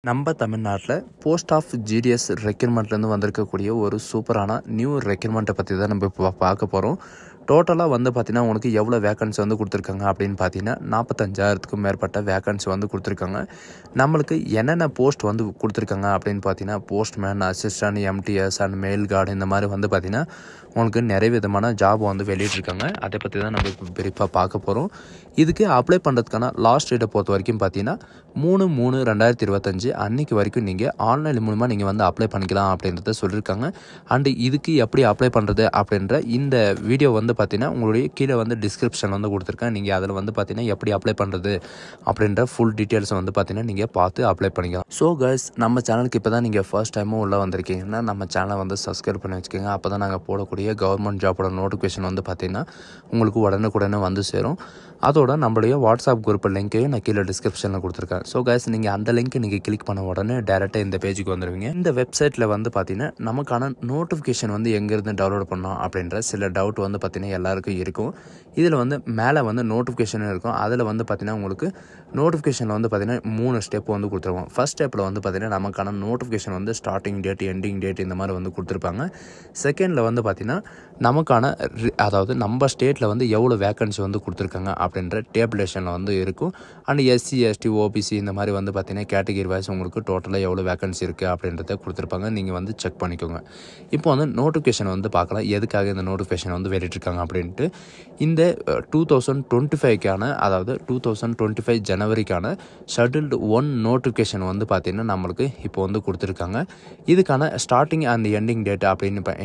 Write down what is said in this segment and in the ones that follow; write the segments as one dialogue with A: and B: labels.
A: நம்ம தமிழ்நாட்டில் post of GDS ரெக்ரூட்மெண்ட்லேருந்து வந்திருக்கக்கூடிய ஒரு சூப்பரான நியூ ரெக்ரூட்மெண்ட்டை பற்றி தான் நம்ம இப்போ பார்க்க போகிறோம். டோட்டலாக வந்து பார்த்திங்கன்னா உங்களுக்கு எவ்வளோ வேக்கன்சி வந்து கொடுத்துருக்காங்க அப்படின்னு பார்த்தீங்கன்னா 45,000க்கும் மேற்பட்ட வேக்கன்சி வந்து கொடுத்துருக்காங்க. நம்மளுக்கு என்னென்ன போஸ்ட் வந்து கொடுத்துருக்காங்க அப்படின்னு பார்த்தீங்கன்னா postman, assistant, MTS and mail guard இந்த மாதிரி வந்து பார்த்திங்கன்னா உங்களுக்கு நிறைய விதமான ஜாப் வந்து வெளியிட்ருக்காங்க. அதை பற்றி தான் நம்ம இப்போ பிரீஃபாக பார்க்க போகிறோம். இதுக்கு அப்ளை பண்ணுறதுக்கான லாஸ்ட் டேட்டை பொறுத்த வரைக்கும் பார்த்தீங்கன்னா 3/3/2025 அன்றைக்கி வரைக்கும் நீங்கள் ஆன்லைன் மூலமாக நீங்கள் வந்து அப்ளை பண்ணிக்கலாம் அப்படின்றத சொல்லியிருக்காங்க. அண்டு இதுக்கு எப்படி அப்ளை பண்ணுறது அப்படின்ற இந்த வீடியோ வந்து பார்த்தீங்கன்னா உங்களுடைய கீழே வந்து டிஸ்கிரிப்ஷன் வந்து கொடுத்துருக்கேன். நீங்கள் அதில் வந்து பார்த்தீங்கன்னா எப்படி அப்ளை பண்ணுறது அப்படின்ற ஃபுல் டீட்டெயில்ஸை வந்து பார்த்தீங்கன்னா நீங்கள் பார்த்து அப்ளை பண்ணிக்கலாம். ஸோ கைஸ், நம்ம சேனலுக்கு இப்போ தான் நீங்கள் ஃபர்ஸ்ட் டைமும் உள்ளே வந்திருக்கீங்கன்னா நம்ம சேனலை வந்து சப்ஸ்கிரைப் பண்ணி வச்சுக்கோங்க. அப்போ தான் நாங்கள் போடக்கூடிய கவர்மெண்ட் ஜாப்போட நோட்டிஃபிகேஷன் வந்து பார்த்தீங்கன்னா உங்களுக்கு உடனுக்குடனே வந்து சேரும். அதோட நம்மளுடைய வாட்ஸ்அப் குரூப் லிங்க்கையும் நான் கீழே டிஸ்கிரிப்ஷனில் கொடுத்துருக்கேன். ஸோ கைஸ், நீங்கள் அந்த லிங்க்கை நீங்கள் கிளிக் பண்ண உடனே டேரெக்டாக இந்த பேஜுக்கு வந்துடுவீங்க. இந்த வெப்சைட்டில் வந்து பார்த்தீங்கன்னா நமக்கான நோட்டிஃபிகேஷன் வந்து எங்கேருந்து டவுன்லோட் பண்ணோம் அப்படின்ற சில டவுட் வந்து பார்த்தீங்கன்னா எல்லாருக்கும் இருக்கும். இதில் வந்து மேலே வந்து நோட்டிஃபிகேஷன் இருக்கும். அதில் வந்து பார்த்தீங்கன்னா உங்களுக்கு நோட்டிஃபிகேஷனில் வந்து பார்த்தீங்கன்னா 3 ஸ்டெப் வந்து கொடுத்துருவோம். ஃபர்ஸ்ட் ஸ்டெப்பில் வந்து பார்த்தீங்கன்னா நமக்கான நோட்டிஃபிகேஷன் வந்து ஸ்டார்டிங் டேட், எண்டிங் டேட் இந்த மாதிரி வந்து கொடுத்துருப்பாங்க. செகண்டில் வந்து பார்த்தீங்கன்னா நமக்கான அதாவது நம்ம ஸ்டேட்டில் வந்து எவ்வளோ வேக்கன்சி வந்து கொடுத்துருக்காங்க அப்படின்ற டேபிளேஷனில் வந்து இருக்கும். அண்ட் எஸ்சி, எஸ்டி, ஓபிசி இந்த மாதிரி வந்து பார்த்தீங்கன்னா கேட்டகிரி வைஸ் உங்களுக்கு டோட்டலாக எவ்வளோ வேக்கன்சி இருக்குது அப்படின்றத கொடுத்துருப்பாங்க. நீங்கள் வந்து செக் பண்ணிக்கோங்க. இப்போ வந்து நோட்டிஃபிகேஷன் வந்து பார்க்கலாம், எதுக்காக இந்த நோட்டிஃபிகேஷன் வந்து வெளியிட்டிருக்காங்க அப்படின்ட்டு. இந்த 2025க்கான அதாவது 2025 ஜனவரிக்கான ஷெட்யூல்டு 1 நோட்டிஃபிகேஷன் வந்து பார்த்தீங்கன்னா நம்மளுக்கு இப்போ வந்து கொடுத்துருக்காங்க. இதுக்கான ஸ்டார்டிங் அண்ட் எண்டிங் டேட்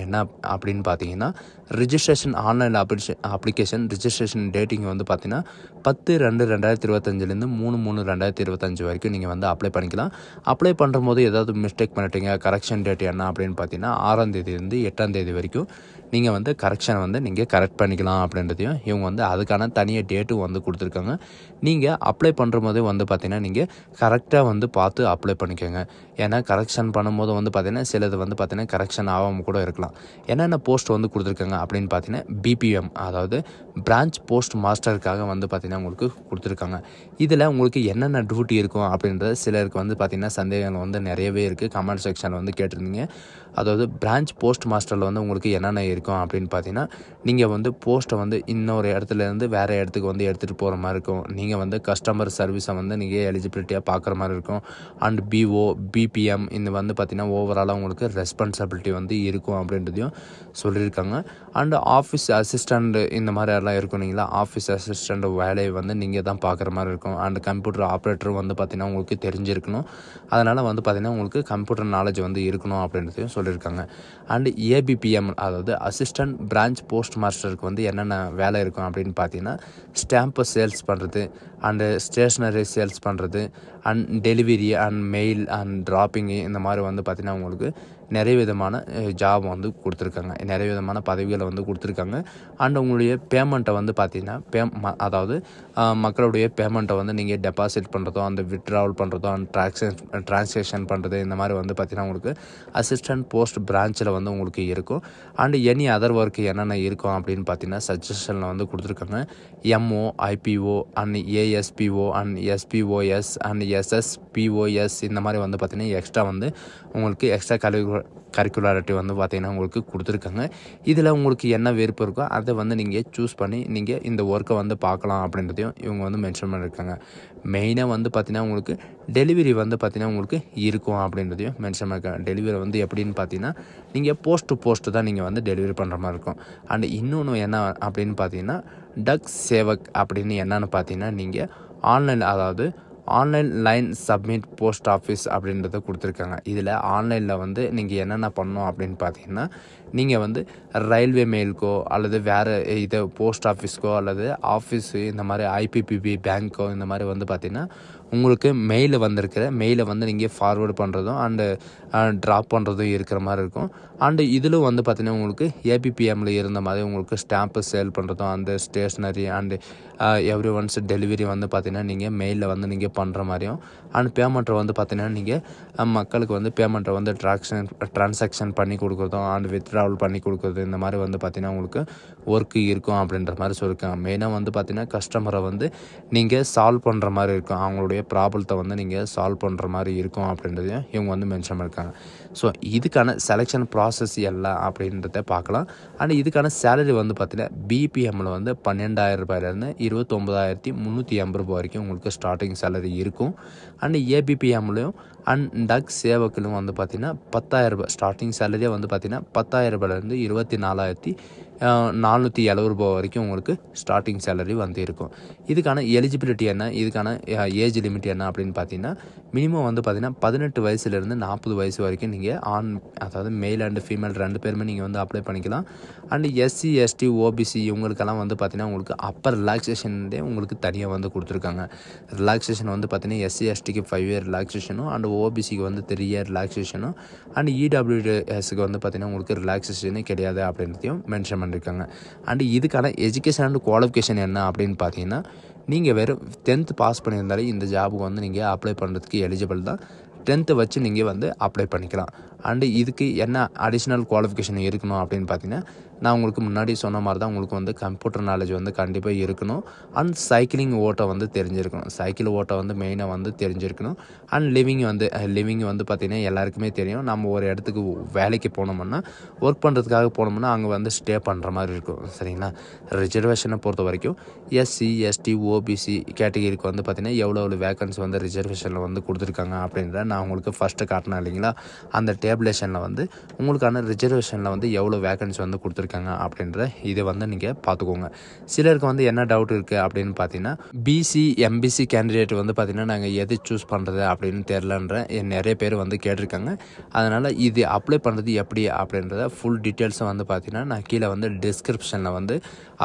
A: என்ன அப்படின்னு பார்த்தீங்கன்னா registration online application registration dating வந்து பார்த்தீங்கன்னா 10/2/2025 3/3/2025 வரைக்கும் நீங்கள் வந்து அப்ளை பண்ணிக்கலாம். அப்ளை பண்ணுற போது ஏதாவது மிஸ்டேக் பண்ணிட்டீங்க, கரெக்ஷன் டேட் என்ன அப்படின்னு பார்த்தீங்கன்னா 6ஆம் தேதியிலேருந்து 8ஆம் தேதி வரைக்கும் நீங்கள் வந்து கரெக்ஷனை வந்து நீங்கள் கரெக்ட் பண்ணிக்கலாம் அப்படின்றதையும் இவங்க வந்து அதுக்கான தனியாக டேட்டும் வந்து கொடுத்துருக்காங்க. நீங்கள் அப்ளை பண்ணுற போதே வந்து பார்த்தீங்கன்னா நீங்கள் கரெக்டாக வந்து பார்த்து அப்ளை பண்ணிக்கோங்க. ஏன்னா கரெக்ஷன் பண்ணும்போது வந்து பார்த்தீங்கன்னா சிலது வந்து பார்த்தீங்கன்னா கரெக்ஷன் ஆகாமல் கூட இருக்கலாம். என்னென்ன போஸ்ட் வந்து கொடுத்துருக்காங்க அப்படின்னு பார்த்தீங்கன்னா பிபிஎம் அதாவது பிரான்ச் போஸ்ட் மாஸ்டருக்காக வந்து பார்த்தீங்கன்னா உங்களுக்கு கொடுத்துருக்காங்க. இதில் உங்களுக்கு என்னென்ன டியூட்டி இருக்கும் அப்படின்றது சிலருக்கு வந்து பார்த்தீங்கன்னா சந்தேகங்கள் வந்து நிறையவே இருக்குது. கமெண்ட் செக்ஷனில் வந்து கேட்டிருந்தீங்க. அதாவது பிரான்ச் போஸ்ட் மாஸ்டரில் வந்து உங்களுக்கு என்னென்ன இருக்கும் அப்படின்னு பார்த்தீங்கன்னா நீங்கள் வந்து போஸ்ட்டை வந்து இன்னொரு இடத்துலேருந்து வேறு இடத்துக்கு வந்து எடுத்துகிட்டு போகிற மாதிரி இருக்கும். நீங்கள் வந்து கஸ்டமர் சர்வீஸை வந்து நீங்கள் எலிஜிபிலிட்டியாக பார்க்குற மாதிரி இருக்கும். அண்ட் பிஓ, பிபிஎம் இந்த வந்து பார்த்திங்கன்னா ஓவராலாக உங்களுக்கு ரெஸ்பான்சிபிலிட்டி வந்து இருக்கும் அப்படின்றதையும் சொல்லியிருக்காங்க. அண்டு ஆஃபீஸ் அசிஸ்டண்ட் இந்த மாதிரி எல்லாம் இருக்கும். நீங்களா ஆஃபீஸ் அசிஸ்டண்ட் வேலையை வந்து நீங்கள் தான் பார்க்குற மாதிரி இருக்கும். அண்ட் கம்ப்யூட்டர் ஆப்ரேட்டர் வந்து பார்த்திங்கன்னா உங்களுக்கு தெரிஞ்சிருக்கணும். அதனால் வந்து பார்த்திங்கன்னா உங்களுக்கு கம்ப்யூட்டர் நாலேஜ் வந்து இருக்கணும் அப்படின்றதையும் சொல்லியிருக்காங்க. அண்டு ஏபிபிஎம் அதாவது அசிஸ்டன்ட் பிரான்ச் போஸ்ட் மாஸ்டருக்கு வந்து என்னென்ன வேலை இருக்கும் அப்படின்னு பார்த்தீங்கன்னா ஸ்டாம்பை சேல்ஸ் பண்ணுறது, அண்டு ஸ்டேஷ்னரி சேல்ஸ் பண்ணுறது, and delivery and mail and dropping இந்த மாதிரி வந்து பார்த்திங்கன்னா உங்களுக்கு நிறைய விதமான ஜாப் வந்து கொடுத்துருக்காங்க. நிறைய விதமான பதவிகளை வந்து கொடுத்துருக்காங்க. அண்ட் உங்களுடைய பேமெண்ட்டை வந்து பார்த்திங்கன்னா அதாவது மக்களுடைய பேமெண்ட்டை வந்து நீங்கள் டெபாசிட் பண்ணுறதோ அந்த வித்ட்ராவல் பண்ணுறதோ அண்ட் ட்ரான்சாக்ஷன் பண்ணுறது இந்த மாதிரி வந்து பார்த்திங்கன்னா உங்களுக்கு அசிஸ்டன்ட் போஸ்ட் பிரான்ச்சில் வந்து உங்களுக்கு இருக்கும். அண்ட் எனி அதர் ஒர்க் என்னென்ன இருக்கும் அப்படின்னு பார்த்தீங்கன்னா சஜஷனில் வந்து கொடுத்துருக்காங்க. MO, IPO and ASPO and SPOs and SSPOs இந்த மாதிரி வந்து பார்த்திங்கன்னா எக்ஸ்ட்ரா வந்து உங்களுக்கு எக்ஸ்ட்ரா கரிக்குலாரிட்டி வந்து பார்த்திங்கன்னா உங்களுக்கு கொடுத்துருக்காங்க. இதில் உங்களுக்கு என்ன விருப்பம் இருக்கோ அதை வந்து நீங்கள் சூஸ் பண்ணி நீங்கள் இந்த ஒர்க்கை வந்து பார்க்கலாம் அப்படின்றதையும் இவங்க வந்து மென்ஷன் பண்ணியிருக்காங்க. மெயினாக வந்து பார்த்திங்கன்னா உங்களுக்கு டெலிவரி வந்து பார்த்திங்கன்னா உங்களுக்கு இருக்கும் அப்படின்றதையும் மென்ஷன் பண்ணியிருக்காங்க. டெலிவரி வந்து எப்படின்னு பார்த்தீங்கன்னா நீங்கள் போஸ்ட்டு தான் நீங்கள் வந்து டெலிவரி பண்ணுற மாதிரி இருக்கும். அண்ட் இன்னொன்று என்ன அப்படின்னு பார்த்தீங்கன்னா டக் சேவக் அப்படின்னு என்னென்னு பார்த்தீங்கன்னா நீங்கள் online line submit post office அப்படின்றத கொடுத்துருக்காங்க. இதில் ஆன்லைனில் வந்து நீங்கள் என்னென்ன பண்ணணும் அப்படின்னு பார்த்தீங்கன்னா நீங்கள் வந்து ரயில்வே மெயிலுக்கோ அல்லது வேறு இது போஸ்ட் ஆஃபீஸ்க்கோ அல்லது ஆஃபீஸு இந்த மாதிரி ஐபிபிபி பேங்க்கோ இந்த மாதிரி வந்து பார்த்திங்கன்னா உங்களுக்கு மெயிலில் வந்திருக்கிற மெயிலை வந்து நீங்கள் ஃபார்வேர்டு பண்ணுறதும் அண்டு ட்ராப் பண்ணுறதும் இருக்கிற மாதிரி இருக்கும். அண்டு இதில் வந்து பார்த்திங்கன்னா உங்களுக்கு ஏபிபிஎம்மில் இருந்த மாதிரி உங்களுக்கு ஸ்டாம்ப்பு சேல் பண்ணுறதும் அந்த stationery and every once delivery வந்து பார்த்திங்கன்னா நீங்கள் மெயிலில் வந்து நீங்கள் பண்ணுற மாதிரியும் அண்ட் பேமெண்ட்டை வந்து பார்த்திங்கன்னா நீங்கள் மக்களுக்கு வந்து பேமெண்ட்டை வந்து ட்ரான்சாக்ஷன் பண்ணி கொடுக்குறதும் அண்ட் வித்ட்ராவல் பண்ணி கொடுக்குறது இந்த மாதிரி வந்து பார்த்திங்கன்னா உங்களுக்கு ஒர்க்கு இருக்கும் அப்படின்ற மாதிரி சொல்லியிருக்காங்க. மெயினாக வந்து பார்த்திங்கன்னா கஸ்டமரை வந்து நீங்கள் சால்வ் பண்ணுற மாதிரி இருக்கும். அவங்களுடைய ப்ராப்ளத்தை வந்து நீங்கள் சால்வ் பண்ணுற மாதிரி இருக்கும் அப்படின்றதையும் இவங்க வந்து மென்ஷன் பண்ணியிருக்காங்க. ஸோ இதுக்கான செலெக்ஷன் ப்ராசஸ் எல்லாம் அப்படின்றத பார்க்கலாம். அண்ட் இதுக்கான சேலரி வந்து பார்த்தீங்கன்னா பிபிஎம்மில் வந்து 12,000 ரூபாயிலேருந்து 29,380 ரூபாய் வரைக்கும் உங்களுக்கு ஸ்டார்டிங் சேலரி இருக்கும். அண்ட் ஏபிபிஎம்லையும் அண்ட் டக் சேவக்கிலும் வந்து பார்த்திங்கன்னா 10,000 ரூபாய் ஸ்டார்டிங் சேலரியே வந்து பார்த்திங்கன்னா 10,000 ரூபாயிலேருந்து 24,470 ரூபாய் வரைக்கும் உங்களுக்கு ஸ்டார்டிங் சேலரி வந்து இருக்கும். இதுக்கான எலிஜிபிலிட்டி என்ன, இதுக்கான ஏஜ் லிமிட் என்ன அப்படின்னு பார்த்தீங்கன்னா மினிமம் வந்து பார்த்திங்கன்னா 18 வயசுலேருந்து 40 வயசு வரைக்கும் நீங்கள் அதாவது மேல் அண்ட் ஃபீமேல் 2 பேருமே நீங்கள் வந்து அப்ளை பண்ணிக்கலாம். அண்ட் எஸ்சி எஸ்டி ஓபிசி இவங்களுக்கெல்லாம் வந்து பார்த்திங்கன்னா உங்களுக்கு அப்பர் ரிலாக்ஸேஷன்லேயே உங்களுக்கு தனியாக வந்து கொடுத்துருக்காங்க. ரிலாக்ஸேஷன் வந்து பார்த்திங்கன்னா எஸ்சி எஸ்டிக்கு 5 இயர் ரிலாக்ஸேஷனும் அண்ட் ஓபிசிக்கு வந்து 3 இயர் ரிலாக்ஸேஷனும் அண்ட் இடபிள்யூஎஸ்க்கு வந்து பார்த்திங்கன்னா உங்களுக்கு ரிலாக்ஸேஷனே கிடையாது அப்படின்றதையும் மென்ஷன் பண்ணியிருக்காங்க. அண்ட் இதுக்கான எஜுகேஷன் அண்ட் குவாலிஃபிகேஷன் என்ன அப்படின்னு பார்த்தீங்கன்னா நீங்கள் வெறும் 10th பாஸ் பண்ணியிருந்தாலே இந்த ஜாபுக்கு வந்து நீங்கள் அப்ளை பண்ணுறதுக்கு எலிஜிபிள் தான். 10th வச்சு நீங்கள் வந்து அப்ளை பண்ணிக்கலாம். அண்டு இதுக்கு என்ன அடிஷ்னல் குவாலிஃபிகேஷன் இருக்கணும் அப்படின்னு பார்த்தீங்கன்னா நான் உங்களுக்கு முன்னாடி சொன்ன மாதிரி தான் உங்களுக்கு வந்து கம்ப்யூட்டர் நாலேஜ் வந்து கண்டிப்பாக இருக்கணும். அண்ட் சைக்கிளிங் ஓட்ட வந்து தெரிஞ்சிருக்கணும். சைக்கிள் ஓட்ட வந்து மெயினாக வந்து தெரிஞ்சிருக்கணும். அண்ட் லிவிங் வந்து பார்த்திங்கன்னா எல்லாருக்குமே தெரியும். நம்ம ஒரு இடத்துக்கு வேலைக்கு போனோம்னா ஒர்க் பண்ணுறதுக்காக போனோம்னா அங்கே வந்து ஸ்டே பண்ணுற மாதிரி இருக்கும். சரிங்களா? ரிசர்வேஷனை பொறுத்த வரைக்கும் எஸ்சி எஸ்டி ஓபிசி கேட்டகிரிக்கு வந்து பார்த்திங்கன்னா எவ்வளோ வேக்கன்சி வந்து ரிசர்வேஷனில் வந்து கொடுத்துருக்காங்க அப்படின்றத நான் உங்களுக்கு ஃபஸ்ட்டு காட்டினேன் இல்லைங்களா? அந்த டேபிளேஷனில் வந்து உங்களுக்கான ரிசர்வேஷனில் வந்து எவ்வளோ வேக்கன்சி வந்து கொடுத்துருக்காங்க அப்படின்ற இதை வந்து நீங்கள் பார்த்துக்கோங்க. சிலருக்கு வந்து என்ன டவுட் இருக்குது அப்படின்னு பார்த்தீங்கன்னா பிசி எம்பிசி கேண்டிடேட் வந்து பார்த்திங்கன்னா நாங்கள் எது சூஸ் பண்ணுறது அப்படின்னு தெரிலன்ற நிறைய பேர் வந்து கேட்டிருக்காங்க. அதனால் இது அப்ளை பண்ணுறது எப்படி அப்படின்றத ஃபுல் டீட்டெயில்ஸை வந்து பார்த்திங்கன்னா நான் கீழே வந்து டிஸ்கிரிப்ஷனில் வந்து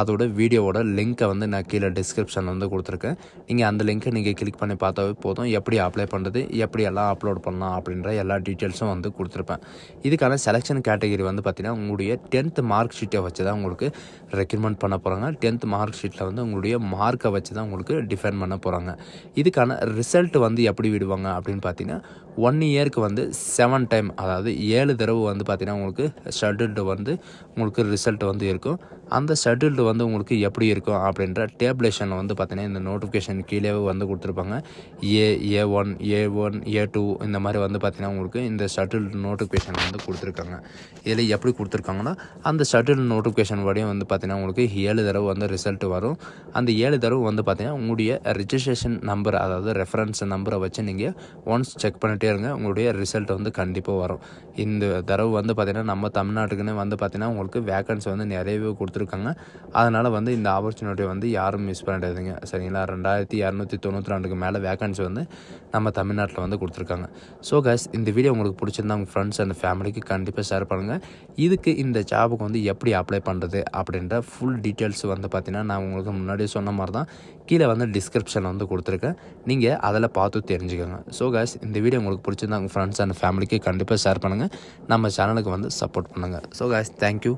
A: அதோட வீடியோவோட லிங்க்கை வந்து நான் கீழே டிஸ்கிரிப்ஷனில் வந்து கொடுத்துருக்கேன். நீங்கள் அந்த லிங்க்கை நீங்கள் கிளிக் பண்ணி பார்த்தாவே போதும் எப்படி அப்ளை பண்ணுறது, எப்படி எல்லாம் அப்லோட் பண்ணலாம் அப்படின்ற எல்லா டீட்டெயில்ஸும் வந்து கொடுத்துருப்பேன். இதுக்கான செலெக்ஷன் கேட்டகரி வந்து பார்த்திங்கன்னா உங்களுடைய 10th மார்க் ஷீட்டை வச்சு தான் உங்களுக்கு ரெக்ரூட்மெண்ட் பண்ண போகிறாங்க. 10th மார்க் ஷீட்டில் வந்து உங்களுடைய மார்க்கை வச்சு தான் உங்களுக்கு டிஃபைன் பண்ண போகிறாங்க. இதுக்கான ரிசல்ட் வந்து எப்படி விடுவாங்க அப்படின்னு பார்த்தீங்கன்னா 1 இயருக்கு வந்து 7 டைம் அதாவது 7 தடவை வந்து பார்த்திங்கன்னா உங்களுக்கு ஷெட்யூல்டு வந்து உங்களுக்கு ரிசல்ட் வந்து இருக்கும். அந்த ஷெட்யூல்டு வந்து உங்களுக்கு எப்படி இருக்கும் அப்படின்ற டேபிளேஷன் வந்து பார்த்திங்கன்னா இந்த நோட்டிஃபிகேஷன் கீழே வந்து கொடுத்துருப்பாங்க. A1 A2 இந்த மாதிரி வந்து பார்த்திங்கன்னா உங்களுக்கு இந்த ஷெட்யூல்டு நோட்டிஃபிகேஷன் வந்து கொடுத்துருக்காங்க. இதில் எப்படி கொடுத்துருக்காங்கன்னா அந்த ஷெட்யூல்டு நோட்டிஃபிகேஷன் வரையும் வந்து பார்த்திங்கன்னா உங்களுக்கு 7 தடவை வந்து ரிசல்ட் வரும். அந்த 7 தடவை வந்து பார்த்திங்கன்னா உங்களுடைய ரிஜிஸ்ட்ரேஷன் நம்பர் அதாவது ரெஃபரன்ஸ் நம்பரை வச்சு நீங்கள் ஒன்ஸ் செக் பண்ணிட்டே இருங்க. உங்களுடைய ரிசல்ட் வந்து கண்டிப்பாக வரும். இந்த தடவை வந்து பார்த்திங்கன்னா நம்ம தமிழ்நாட்டுக்குன்னு வந்து பார்த்திங்கன்னா உங்களுக்கு வேக்கன்சி வந்து நிறையவே கொடுத்துருக்காங்க. அதனால் வந்து இந்த ஆப்பர்ச்சுனிட்டி வந்து யாரும் மிஸ் பண்ணிடாதீங்க. சரிங்களா? 2,292 மேலே வேக்கன்சி வந்து நம்ம தமிழ்நாட்டில் வந்து கொடுத்துருக்காங்க. ஸோ கைஸ் இந்த வீடியோ உங்களுக்கு பிடிச்சிருந்தா உங்கள் ஃப்ரெண்ட்ஸ் அண்ட் ஃபேமிலிக்கு கண்டிப்பாக ஷேர் பண்ணுங்கள். இதுக்கு இந்த ஜாபுக்கு வந்து எப்படி அப்ளை பண்ணுறது அப்படின்ற ஃபுல் டீட்டெயில்ஸ் வந்து பார்த்திங்கன்னா நான் உங்களுக்கு முன்னாடி சொன்ன மாதிரி தான் கீழே வந்து டிஸ்கிரிப்ஷனில் வந்து கொடுத்துருக்கேன். நீங்கள் அதில் பார்த்து தெரிஞ்சுக்கோங்க. ஸோ கைஸ் இந்த வீடியோ உங்களுக்கு பிடிச்சிருந்தா உங்கள் ஃப்ரெண்ட்ஸ் அண்ட் ஃபேமிலிக்கு கண்டிப்பாக ஷேர் பண்ணுங்கள். நம்ம சேனலுக்கு வந்து சப்போர்ட் பண்ணுங்கள். So guys thank you.